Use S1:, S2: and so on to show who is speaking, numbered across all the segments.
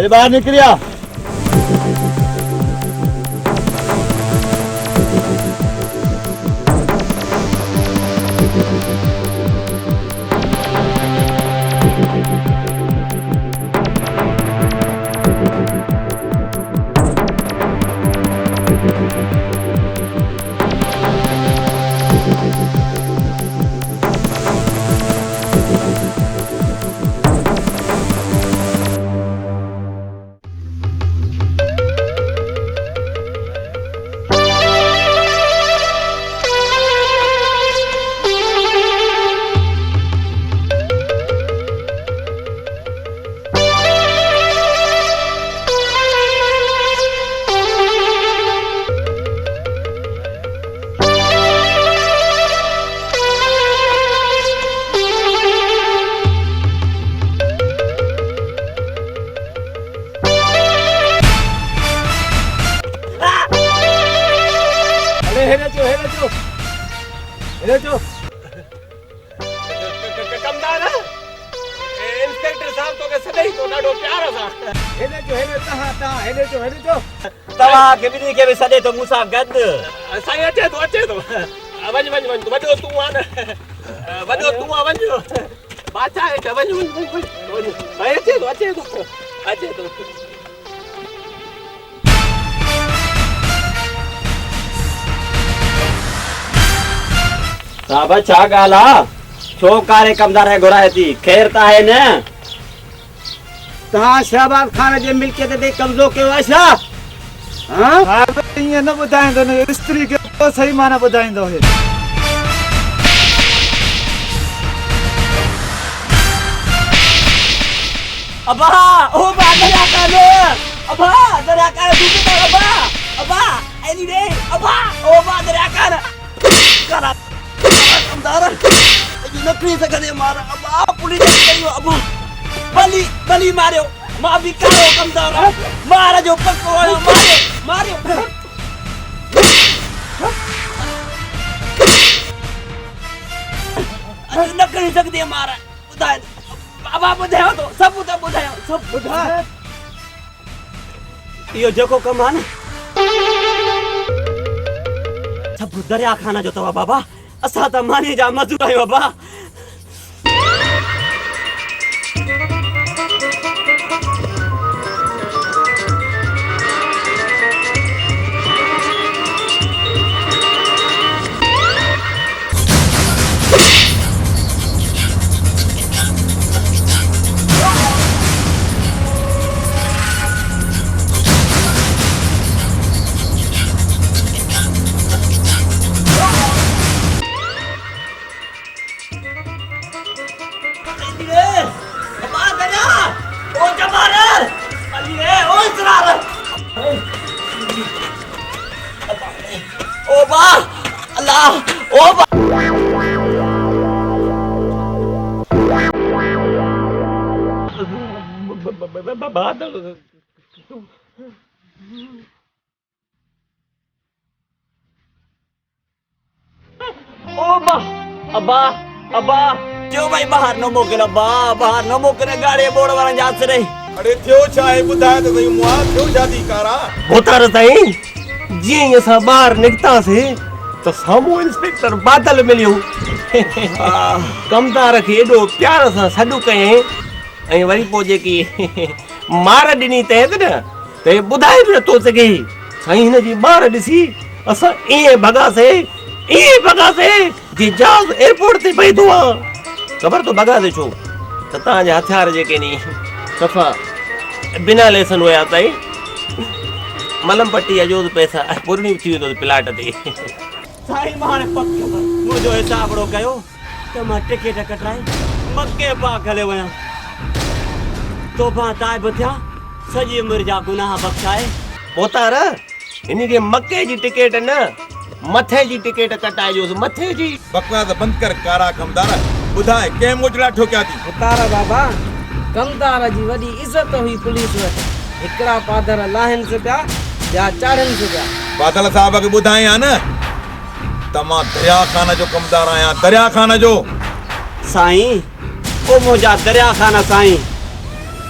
S1: चल बाहर निकलिया।
S2: कमदार इंस्पेक्टर साहब तो के सदैव तो नाडो प्यार सा
S1: हेले जो
S3: तवा के भी सदे तो मूसा गद
S2: साईं अचे तो वञ वॾो तूं आ न वॾो तूं आ वञ बादशाह है वञ साईं अचे तो
S3: साहब छा गाला छो कारे कमदार है घुराए थी खैर ता है न
S1: तहां शहबाज खान जे मिल्कियत ते कब्जो कयो आहे छा? हां ईअं न ॿुधाईंदो न स्त्री खे सही माना ॿुधाईंदो आहे।
S3: अबा ओ दरिया काने अबा दरिया काने तू तो अबा एनी रे अबा ओ दरिया काने करा कमदार नकली से कने मारा अबा पुलिस करियो अबा बली मारियो मां भी करो कमदार मार जो पक्को मारियो नकली सकती मारा बुधाए बाबा बुधायो तो सब बुधा यो जको कम है ना सब दरिया खाना जो तवा बाबा असा त माने जा मजूर आयो बाबा बादल अबा क्यों भाई बाहर न मोकल बाहर न मोकल गाड़ी बोर्ड वाला जात से रही
S4: अरे थियो छा है बुधाए तो सही मुआ थियो शादी कारा
S2: होता रहता ही जी असा बाहर निकता से तो सामू इंस्पेक्टर बादल मिलियो कमदार के एडो प्यार सा सडू कए ऐ वरी पो जेकी मार दिनी ते न ते बुधाए भी तो सके साईं न जी मार दिसी असा ए भगा से जी जहाज एयरपोर्ट ते पई दो खबर तो भगा दे छो ता जे हथियार जेके नी सफा बिना लेसन होया ताई मलम पट्टी जो पैसा पूरी थी तो प्लाट ते
S3: साईं माने पक्के मुजो हिसाब रो कयो त मां टिकट कटाई मक्के पा खले वया तोबा ताए बथिया सजी उम्र जा गुनाह बख्शाए
S2: पोतार इनी के मक्के जी टिकट न मथे जी टिकट कटाई जो मथे जी
S4: बकवास बंद कर कारा कमदार बुधाए के मोजड़ा ठोक्या थी
S5: उतारा बाबा कमदार जी वडी इज्जत हुई पुलिस वट एकड़ा पादर लाहन से पिया या चाड़न से पिया
S4: बादल साहब के बुधाए आ न तमा दरिया खाना जो कमदार आया दरिया खाना जो
S3: साईं ओ मोजा दरिया खाना साईं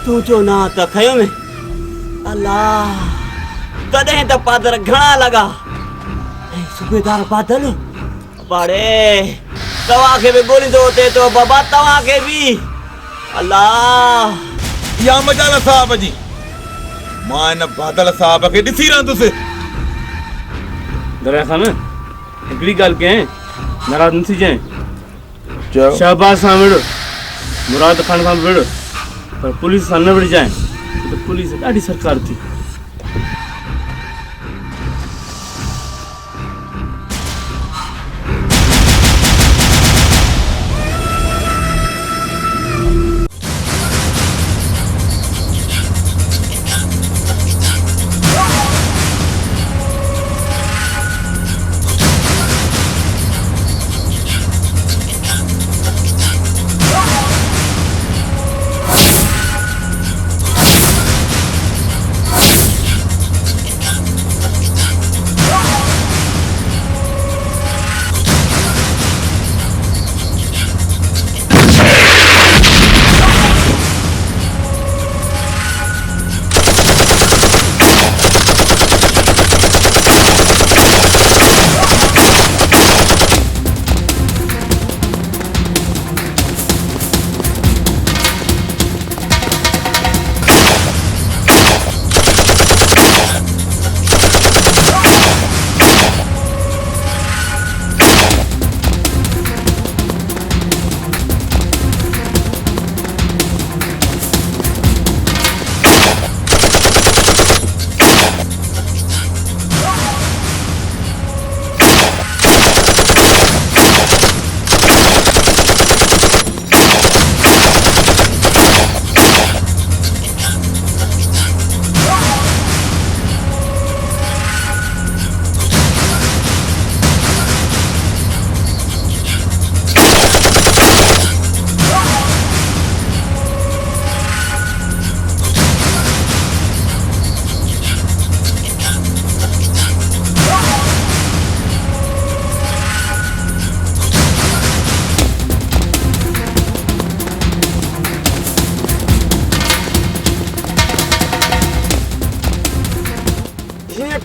S3: तू जो ना त खयो में अल्लाह तॾहिं त पादर घणा लॻा ऐं सूबेदार बादल बाड़े तव्हांखे बि ॻोल्हींदो अचे थो बाबा तव्हांखे बि अल्लाह
S4: इहा मजाल साहब जी मां हिन बादल साहब खे ॾिसी रहंदुसि
S1: दरिया खान हिकिड़ी ॻाल्हि कयां नाराज़ न थी जाए
S4: चयो
S1: शहबाज सां विड़ मुराद खान सां विड़ पर पुलिस सां न विड़जाए त पुलिस ॾाढी सरकार थी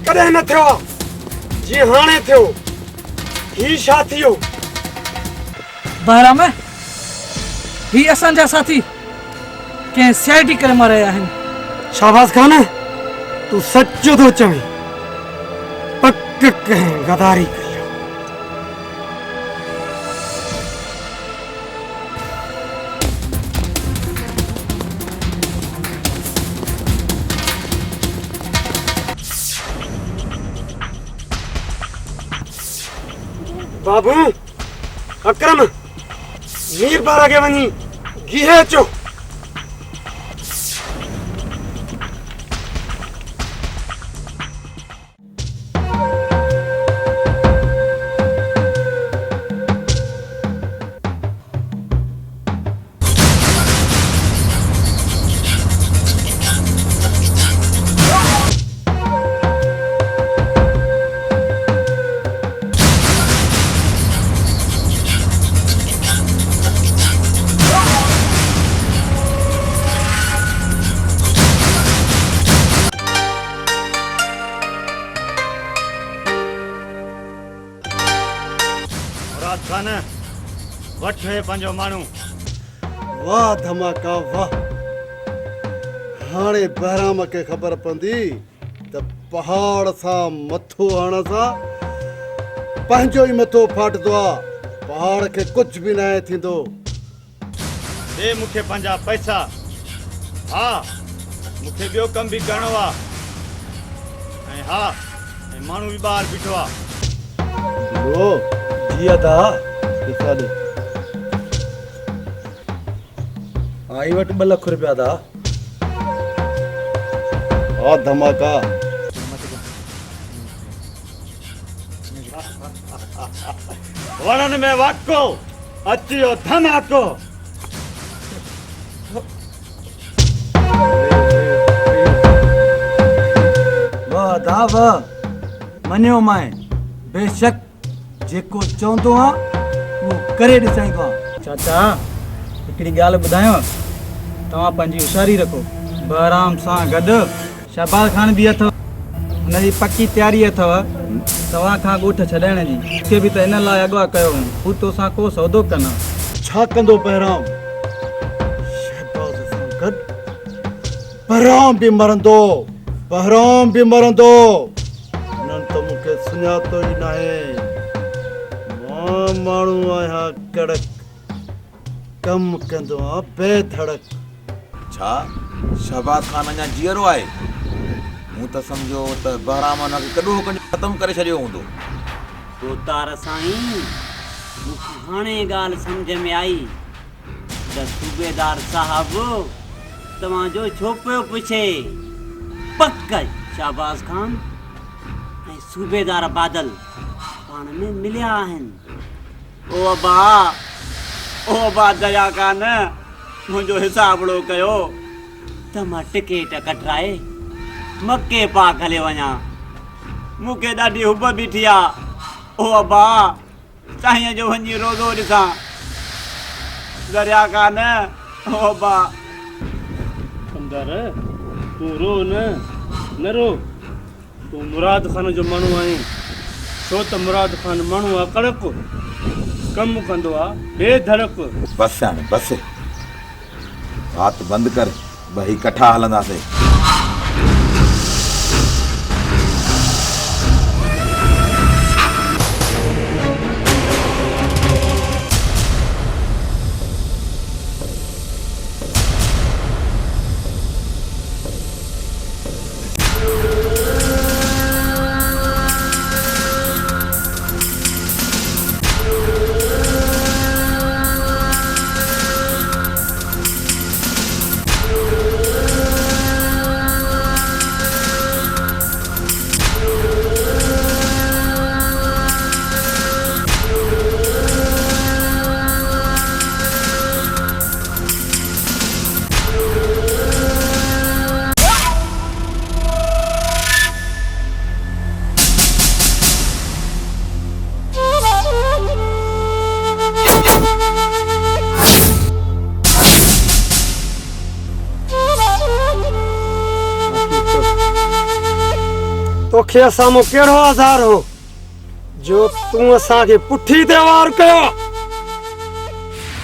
S6: कॾहिं न थियो जीअं हाणे थियो ही छा थियो
S5: बहराम ही असांजा साथी कंहिं सीआईडी करे मारिया आहिनि
S6: शाहबाज खान तूं सचो थो चवीं पक कंहिं गदारी कई बाबू अकरम मीर बारा के वनी गिहे अचो
S1: खान वठ है पंजो माण्हू
S7: वाह धमाका वाह हाणे बहराम के ख़बर पवंदी त पहाड़ सां मथो हणण सां पंहिंजो ई मथो फाटंदो आहे पहाड़ खे कुझु बि न थींदो
S1: दे मूंखे पंहिंजा पैसा हा मूंखे ॿियो कम बि करिणो आहे ऐं हा ऐं माण्हू बि ॿाहिरि बीठो आहे
S7: लो जी अदा पैसा ॾे आई वटि 2 लख रुपया दा हा धमाका
S1: वणन में वाको अचियो धमाको
S7: वाह दा वाह मनियो माए बेशक जेको चवंदो आहे उहो करे ॾिसाईंदो आहे
S8: चाचा हिकिड़ी ॻाल्हि ॿुधायांव तव्हां पंहिंजी होशियारी रखो बहराम सां गॾु शहबाज खान भी अथव, हुनजी पकी तयारी अथव तव्हां खां ॻोठ छॾाइण जी। मूंखे बि त इन लाइ अॻुवाट कयो हुन, हू तोसां को सौदो कना।
S7: छा कंदो बहराम? शहबाज सां गॾु बहराम बि मरंदो, बहराम बि मरंदो। हुननि त मूंखे सुञातो ई नाहे। मां माण्हू आहियां कड़क, कमु कंदो आहियां बेधड़क।
S4: छा शहबाज खान अञा जीअरो आहे? मूं त सम्झो त बहराम हुनखे कॾो ख़तमु करे छॾियो हूंदो।
S3: तोतार साईं, मूंखे हाणे ॻाल्हि सम्झ में आई त सूबेदार साहब तव्हांजो छो पियो पुछे। पक शहबाज खान ऐं सूबेदार बादल पाण में मिलिया आहिनि। ओ अबा दया कान, मुंहिंजो हिसाबड़ो कयो त मां टिकेट कटराए मके पाक हले वञा। मूंखे ॾाढी हुब बीठी आहे। ओ अबा, साईं जो वञी रोज़ो ॾिसां। दरिया कान, ओ अबा।
S9: कमदार, तूं रो न रो। तूं मुराद खान जो माण्हू आहीं, छो त मुराद खान माण्हू आहे कड़क, कमु कंदो आहे बेधड़क।
S4: बस हाणे बस, बात बंदि कर, भई कठा हलंदासीं।
S6: तोखे असां मूं कहिड़ो आज़ार हो जो तूं असांखे पुठी ते वार कयो?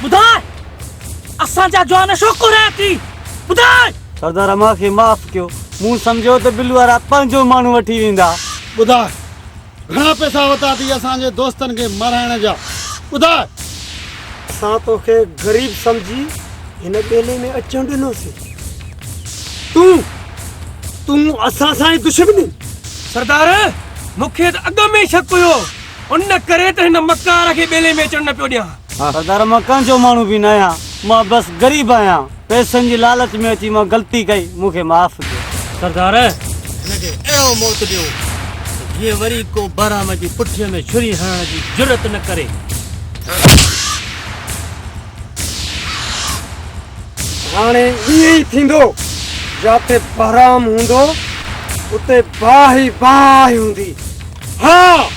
S3: ॿुधाए, असांजा जवान छो कोरिया थी? ॿुधाए।
S10: सरदार मूंखे माफ़ कयो, मूं सम्झो त बिल्लू वारा पंहिंजो माण्हू वठी वेंदा।
S7: ॿुधाए, घणा पैसा वरिता अथई असांजे दोस्तनि खे मराइण जा? ॿुधाए।
S6: असां तोखे ग़रीब सम्झी हिन ॿेले में अचण ॾिनोसीं, तूं असां सां ई दुश्मनी।
S2: सरदार, मूंखे त अॻ में शक हुयो, उन करे त हिन मकार खे ॿेले में अचण न पियो ॾियां।
S10: सरदार, मां कंहिंजो माण्हू बि न आहियां, मां बसि ग़रीब आहियां। पैसनि जी लालच में अची मां ग़लती कई, मूंखे माफ़ कयो।
S9: सरदार, हिनखे अहिड़ो मौत ॾियो जीअं वरी को बहराम जी पुठीअ में छुरी हणण जी जुरत न करे।
S6: हाणे ईअं ई थींदो, जिते बहराम हूंदो उते बाह ई बाह हूंदी। हाँ,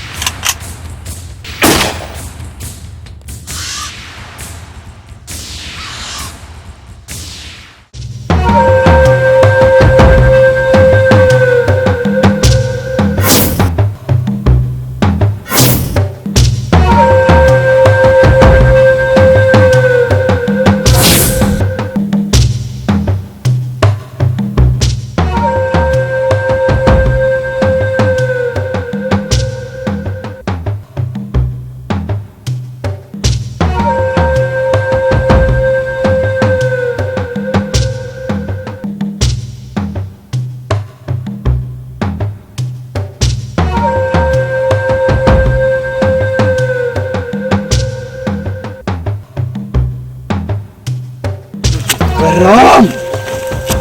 S7: बहराम,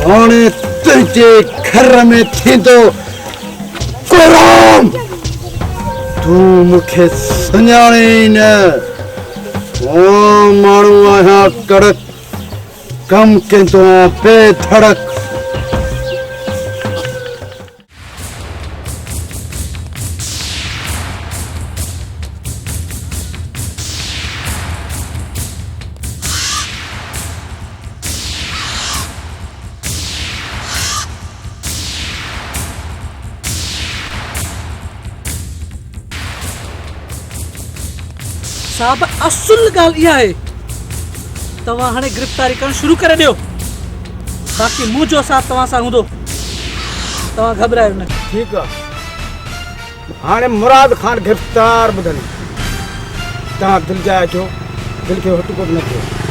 S7: हाणे तुंहिंजे घर में थींदो कोराम। तूं मूंखे सुञाणे ई न। माण्हू आहियां कड़क, कमु कंदो आहियां बेधड़क।
S3: साहब असुल ॻाल्हि इहा आहे तव्हां हाणे गिरफ़्तारी करणु शुरू करे ॾियो बाक़ी मुंहिंजो साथ तव्हां सां हूंदो तव्हां घबरायो न
S6: ठीकु आहे हाणे मुराद खान गिरफ़्तार ॿुधनि तव्हां दिलि जाए अचो दिलि खे हुटको बि न थियो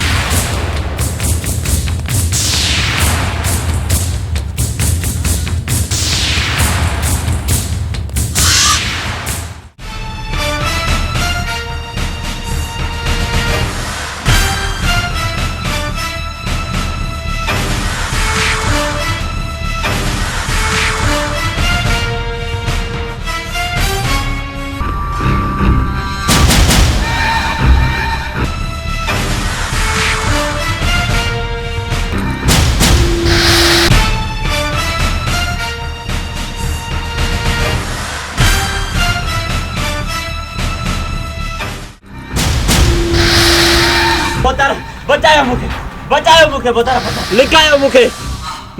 S2: बचायो मूंखे लिकायो मूंखे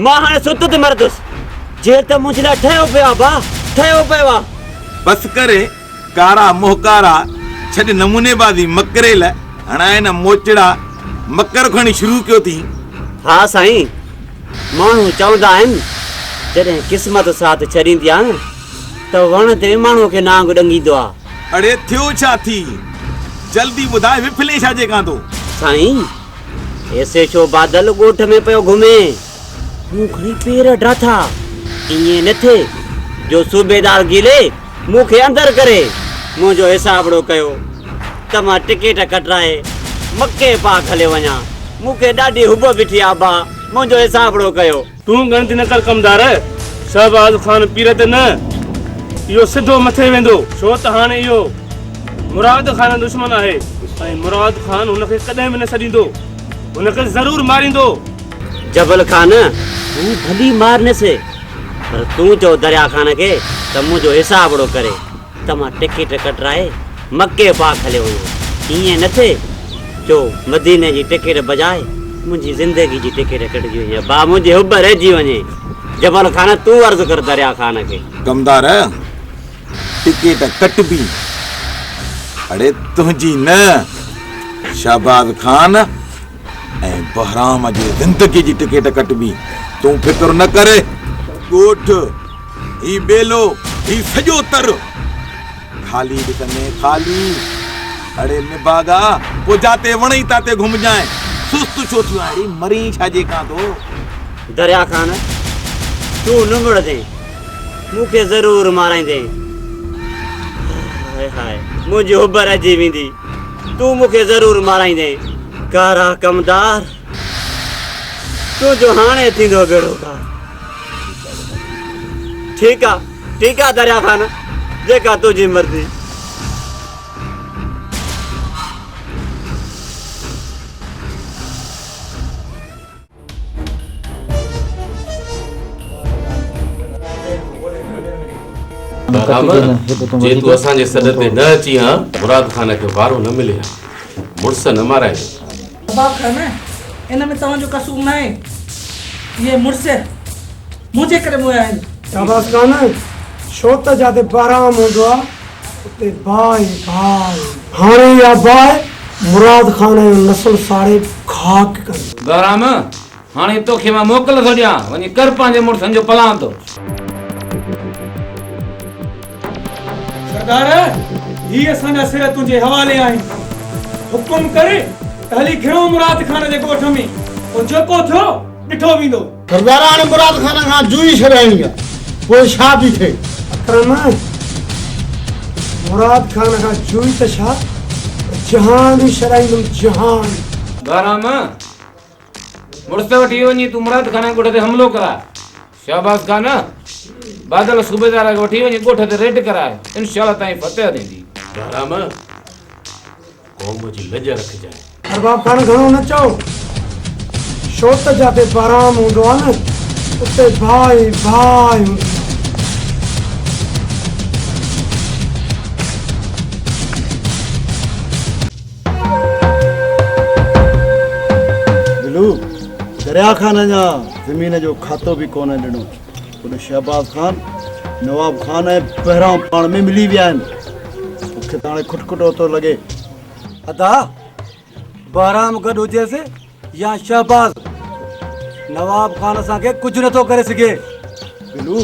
S2: मां हाणे सुत ते मरदुसि जे त मुंहिंजे लाइ ठहियो पियो आहे भाउ ठहियो पियो आहे
S4: बस करे कारा मोहकारा छॾ नमूनेबाज़ी मकरे लाइ हणाए न मोचड़ा मकर खणी शुरू कयो थी
S2: हा साईं माण्हू चवंदा आहिनि जॾहिं क़िस्मत साथ छॾींदी आहे न त वण ते माण्हूअ खे नांग ॾंगींदो आहे
S4: अड़े थियो छा थी जल्दी ॿुधाए विफले छा जे कां थो
S2: साईं ऐसे छो बादल ॻोठ में पियो घुमे मूं खणी पेर ड्राथा ईअं न थिए जो सूबेदार गिले मूंखे अंदरि करे मुंहिंजो हिसाबड़ो कयो त मां टिकेट कटराए मके पाक हले वञा मूंखे ॾाढी हुब बीठी आहे भाउ मुंहिंजो हिसाबड़ो कयो
S9: तूं गणती न कर कमदार शहबाज खान पीर ते न इहो सिधो मथे वेंदो छो त हाणे इहो मुराद खान दुश्मन आहे ऐं मुराद खान हुनखे कॾहिं बि न छॾींदो हुनखे ज़रूर मारींदो
S2: जबल खान तूं भली मार न से पर तूं चओ दरिया खान खे त मुंहिंजो हिसाबड़ो करे त मां टिकेट कटराए मके पाक हले वञा ईअं न थिए जो मदीने जी टिकेट बजाए मुंहिंजी ज़िंदगी जी टिकेट कटिजी वञे बा मुंहिंजी हुब रहिजी वञे जबल खान तूं अर्ज़ु कर दरिया खान खे
S4: कमदार टिकेट कटबी अड़े तुंहिंजी न शहबाज खान ऐं बहराम जी ज़िंदगी जी टिकेट कटबी तूं फिक्र न करे ॻोठ ही बेलो ही सॼो तर खाली ॾिसने खाली अड़े निबागा पोइ जाते वणई ताते घुमजाए सुस्त छो थियो अड़ी मरी छा जे कां थो
S2: दरिया खान तूं नुंगड़ दे मूंखे ज़रूर माराईंदे हाय हाय मुंहिंजी हुब रहिजी वेंदी तूं मूंखे ज़रूर माराईंदे कारा कमदार तुंहिंजो हाणे थींदो बेड़ो का ठीक आहे दरिया खान जेका तुंहिंजी मर्ज़ी
S11: जे तू असांजे सॾ ते न अची हा मुराद खान खे वारो न मिले मुड़ुस न माराए
S3: शहबाज खान इन में तव्हांजो कसूर न आहे इहे मुड़ुस मुंहिंजे करे मोया आहिनि
S6: शहबाज खान छो त जिते बहराम हूंदो आहे उते भाई भाई हाणे इहा बाहि मुराद खान जो नस्ल साड़े खाक कंदो
S11: बहराम हाणे तोखे मां मोकल थो ॾियां वञी कर पंहिंजे मुड़ुसनि जो पलां थो
S6: सरदार ही असांजा सिर तुंहिंजे हवाले आहिनि हुकुम करे त हली घिरो मुराद खान जे ॻोठ में पोइ जेको थियो ॾिठो वेंदो
S7: सरदार हाणे मुराद खान खां जुई छॾाइणी आहे पोइ छा बि थिए
S6: अकरम मुराद खान खां जुई त छा जहान ई छॾाईंदुमि जहान
S11: बहराम मुड़ुस वठी वञी तूं मुराद खान ॻोठ ते हमिलो कराए शहबाज खान बादल सूबेदार खे वठी वञी ॻोठ ते रेड कराए इंशाअल्लाह ताईं फतेह थींदी बहराम क़ौम जी लज रखजांइ
S6: अरबाब खान घणो न चओ छो त जिते बहराम हूंदो आहे न उते भाई भाई हूंदो
S7: दिलू दरिया खान जा ज़मीन जो खातो बि कोन ॾिनो उन शहबाज खान नवाब खान ऐं बहराम पाण में मिली विया आहिनि मूंखे त हाणे खुटखुटो थो लॻे
S8: अदा बहराम गॾु हुजे से या शहबाज नवाब खान असांखे कुझु नथो करे सघे।
S7: बिलू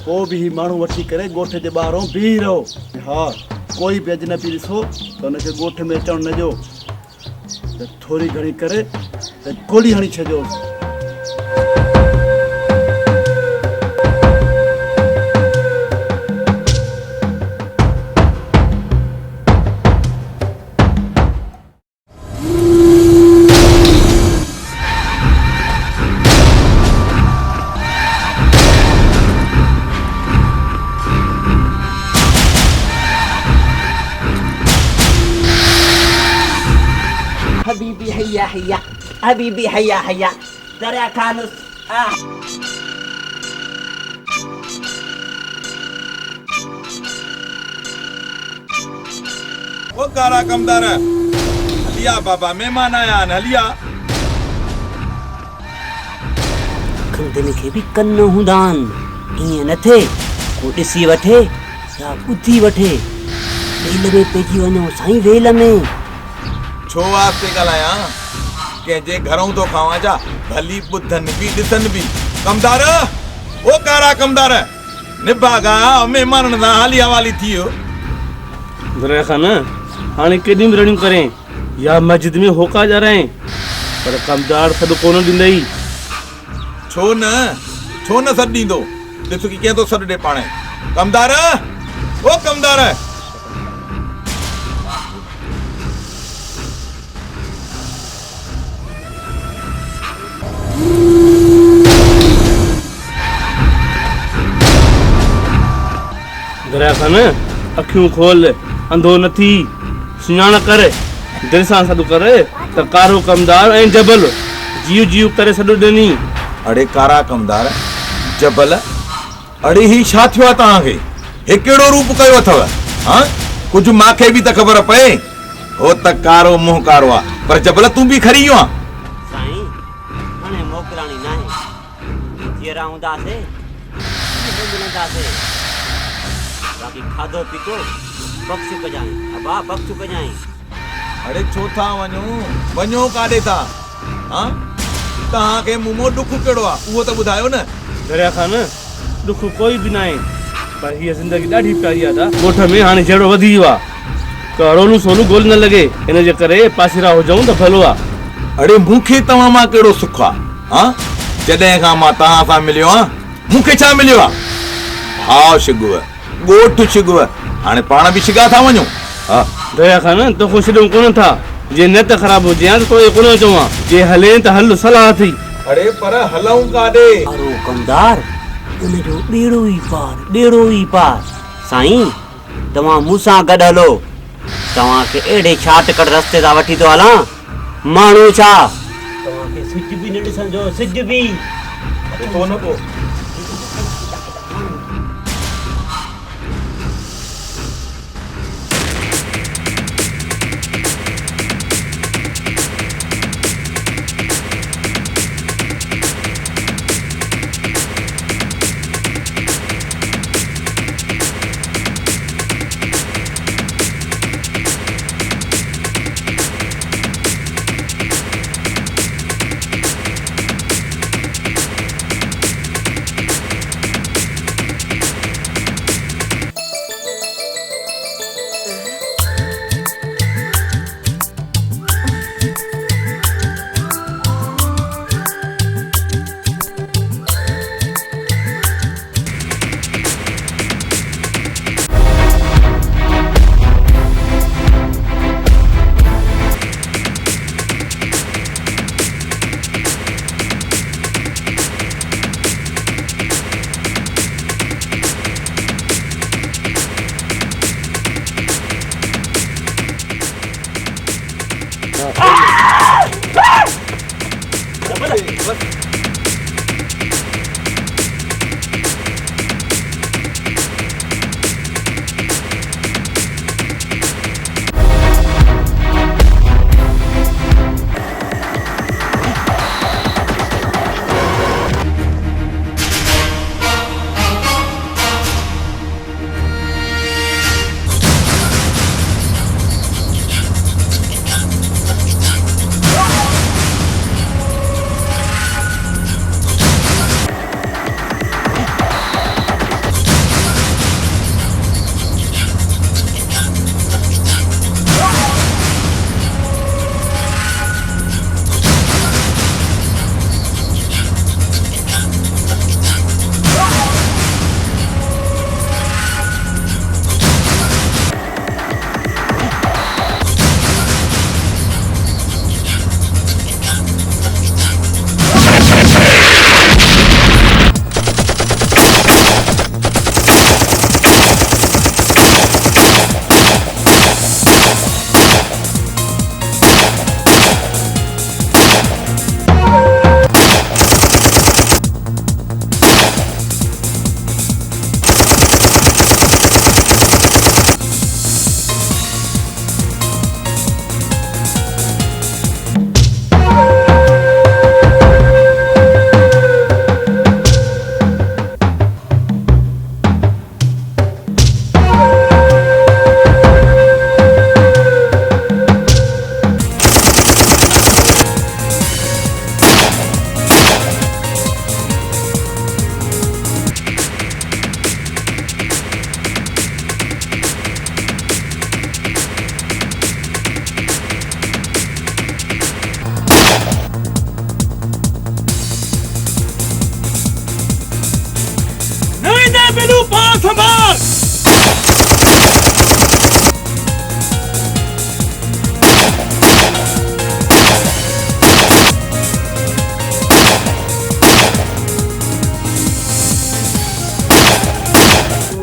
S7: को बि माण्हू वठी करे ॻोठ जे ॿाहिरों बीह रहो। हा कोई बि अजनबी ॾिसो त हुनखे ॻोठ में अचणु न ॾियो, त थोरी घणी करे त गोली हणी छॾियोसि।
S3: حبيبي هيا هيا حبيبي هيا هيا دريا كانس
S4: वो कारा कमदार हलिया बाबा मेहमान आया आहिनि हलिया।
S3: खंदन खे बि कन हूंदा आहिनि, ईअं न थिए को ॾिसी वठे या ॿुधी वठे। वेल में पइजी वञो साईं, वेल में।
S4: छो वास्ते ॻाल्हायां कंहिंजे घरों थो खावां जा, भली ॿुधनि बि ॾिसनि बि। कमदार ओ कारा कमदार निभागा महिमाननि सां हाली हवाली थी वियो।
S9: दरिया खान हाणे केॾियूं रड़ियूं करें या मस्जिद में होका ॼाराएं, पर कमदार सॾु कोन ॾींदई।
S4: छो न सॾु ॾींदो, ॾिस की कीअं थो सॾु ॾे पाणे। कमदार ओ कमदार
S9: दरिया खान अखियूं खोल, अंधो न थी, सुञाण कर, दिलि सां सॾु कर त कारो कमदार ऐं जबल जीव जीव करे सॾु ॾिनी।
S4: अड़े कारा कमदार जबल, अड़े ही छा थियो आहे तव्हांखे? हे कहिड़ो रूप कयो अथव? हाँ कुझु मूंखे बि त ख़बर पए। हो त कारो मुंहुं कारो आहे, पर जबल तूं बि खरी वियो आहे।
S3: साईं हाणे मोकिलाणी न आहे, जीअरा हूंदासीं मिलंदासीं, बाक़ी खाधो पीतो बख़्श कजांइ अबा, बख़्श कजांइ।
S4: अड़े छो था वञो काॾे था? हाँ तव्हांखे मूं मां ॾुख कहिड़ो आहे उहो त ॿुधायो न।
S9: दरिया खान ॾुख कोई बि न आहे, पर हीअ ज़िंदगी ॾाढी प्यारी आहे। ॻोठ में हाणे जहिड़ो वधी वियो आहे, करोलू सोनू गोल न लॻे, इन जे करे पासीरा हुजऊं त भलो आहे।
S4: अड़े मूंखे तव्हां मां कहिड़ो सुख आहे? हाँ जॾहिं खां मां तव्हां सां मिलियो आहियां मूंखे छा मिलियो आहे? भाउ शिगुव, ॻोठ शिगुव, हाणे पाण बि शिगा था वञूं। हा
S9: दरिया खान तोखे छॾूं कोन था, जे नियत ख़राब हुजे त तोखे कोन चवां, जे हले त हल सलाह थी।
S4: अड़े पर हलऊं काॾे?
S3: कारो कमदार उनजो ॾेड़ो ई पार। साईं तव्हां मूंसां गॾु हलो, तव्हांखे अहिड़े छाटकड़ रस्ते तां वठी थो हलां, माण्हू छा तव्हांखे सिज बि न ॾिसंदो, सिज बि
S4: तो न को।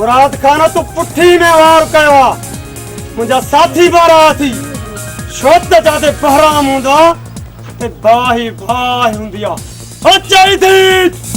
S6: मुराद खान तू पुठी में वार कयो आहे मुंहिंजा साथी बारा थी छो त जाते बहराम हूंदो आहे ते बाही बाही हूंदी आहे अचई थी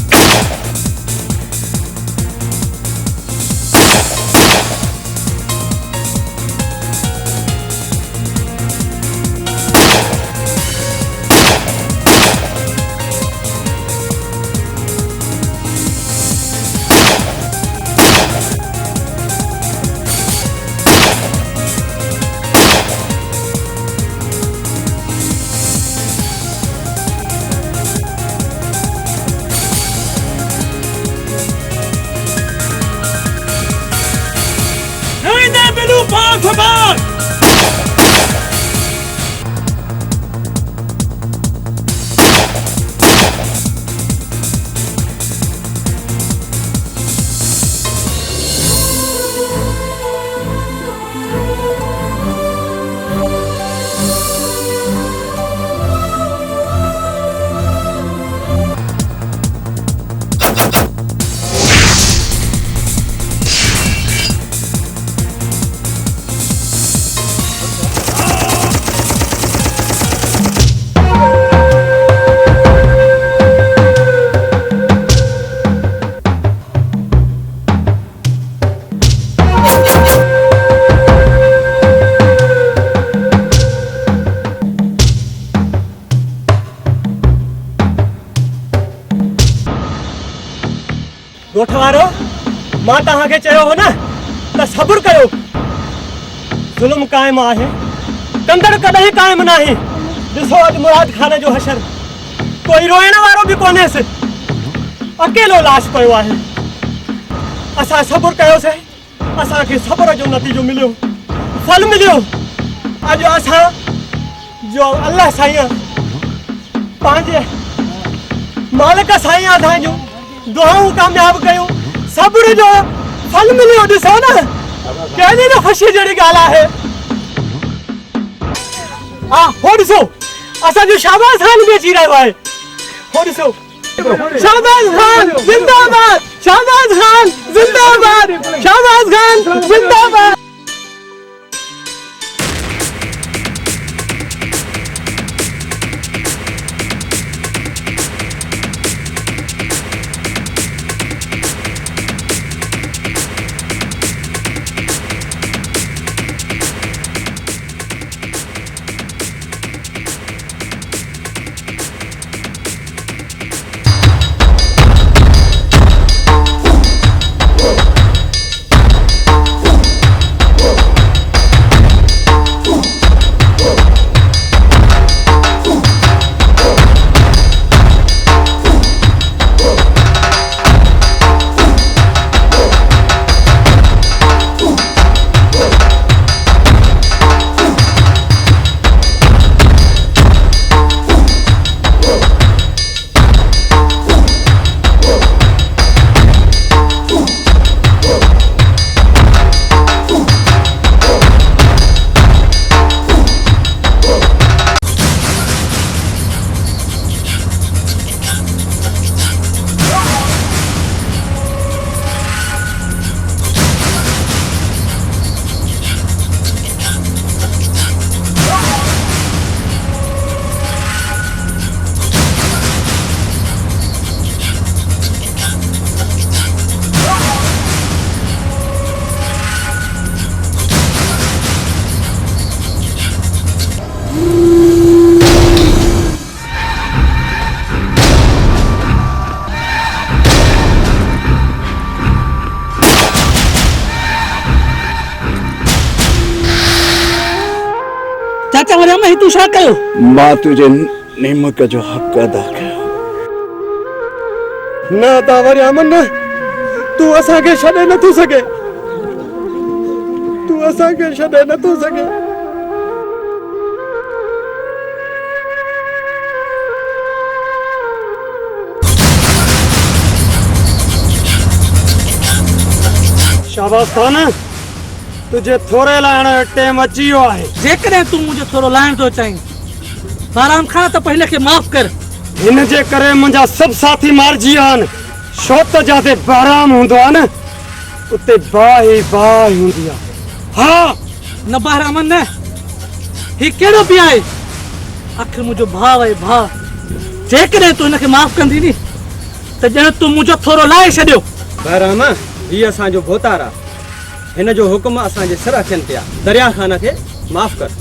S6: गोठवारो मां तव्हांखे चयो हो न त सब्र कयो ज़ुल्म क़ाइम आहे कंदड़ कॾहिं क़ाइम न आहे ॾिसो अॼु मुराद खान जो हशर कोई रोइण वारो बि कोन्हेसि अकेलो लाश पियो आहे असां सब्र कयोसीं असांखे सब्र जो नतीजो मिलियो फल मिलियो अॼु असां जो अल्लाह साईं पंहिंजे मालिक साईं असांजो दुआऊं कामयाब कयूं सब्र जो फल मिलियो ॾिसो न कहिड़ी न ख़ुशी जहिड़ी ॻाल्हि आहे हा हो ॾिसो असांजो शाहबाज़ ख़ान बि अची रहियो आहे हो ॾिसो शाहबाज़ ख़ान जिंदाबाद शाहबाज़ ख़ान जिंदाबाद शाहबाज़ ख़ान जिंदाबाद चाचा मरियम ही तू छा कयो
S7: मां तुझे नेमक जो हक अदा कयो
S6: न ता मरियम न तू असांखे छॾे नथो सघे तू असांखे छॾे नथो सघे शाबाश खान तुझे थोरे लाइण जो टाइम अची वियो आहे
S3: जेकॾहिं तूं मुंहिंजो थोरो लाइण थो चाहीं बहराम खान त पहिले खे माफ़ कर
S6: हिन जे करे मुंहिंजा सभु साथी मारिजी विया आहिनि छो त जिते बहराम हूंदो आहे न उते बाही बाही हूंदी आहे।
S3: हाँ न बहरामन न ही केड़ो पिया है आखिर मुझो भाव है भाव जेकॾहिं तूं हिनखे माफ़ कंदी नी त ॼण तूं मुंहिंजो थोरो लाहे छॾियो।
S6: बहराम ही असांजो भोतार आहे, हिन जो हुकुम असांजे सिर अचनि पिया। दरिया ख़ान खे माफ़ कर।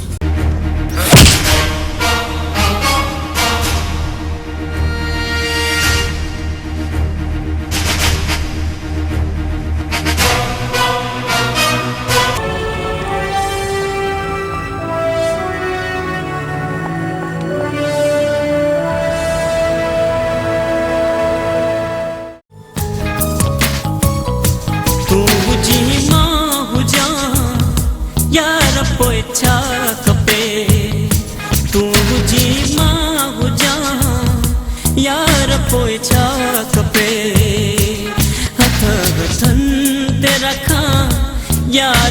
S12: प्यार